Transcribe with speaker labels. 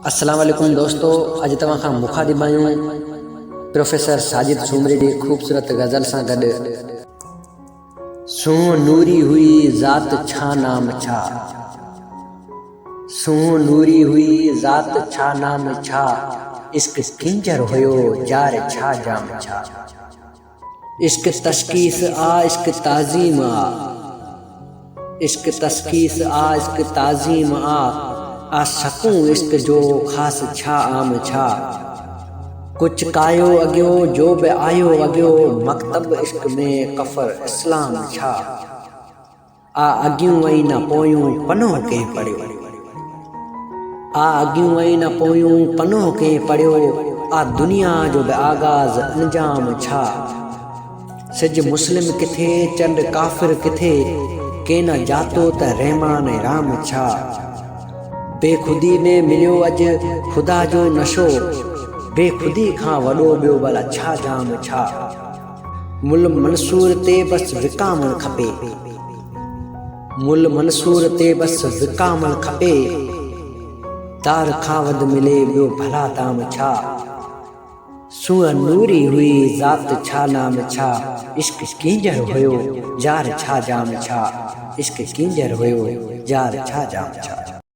Speaker 1: अस्सलाम वालेकुम दोस्तों, अज तव्हां खां मुखातिब आहियूं प्रोफेसर साजिद सूमरी जी खूबसूरत गज़ल सां गॾु। सूं नूरी हुई ज़ात छा नाम छा, सूं नूरी हुई ज़ात छा नाम छा, इश्क किंजर हुयो जार छा जाम छा। इश्क तशकीस आ इश्क ताज़ीम आ, इश्क तशकीस आ इश्क ताज़ीम आ सकूं इश्क जो ख़ास छा आम छा। कुछ कायो अॻियो जो बि आयो अॻियो, मकतब इश्क में कफ़र इस्लाम छा। आ अॻियूं ऐं न पोयूं पनो कंहिं पढ़ियो, आ अॻियूं ऐं न पोयूं पनो कंहिं पढ़ियो, आ दुनिया जो बि आगाज़ अंजाम छा। सिज मुस्लिम किथे चंड काफ़िर किथे, के न जातो त रहमान राम छा। बेखुदी में मिलियो अॼु खुदा जो नशो, बेखुदी खां वॾो ॿियो भला छा जाम छा। मुल मंसूर ते बसि विकामण खपे, मुल मंसूर ते बसि विकामण खपे, दार खां वधि मिले ॿियो भला दाम छा। सूंअ नूरी हुई ज़ात छा नाम छा, इश्क किंजर हुयो जार छा जाम छा, इश्क किंजर हुयो जार छा जाम छा।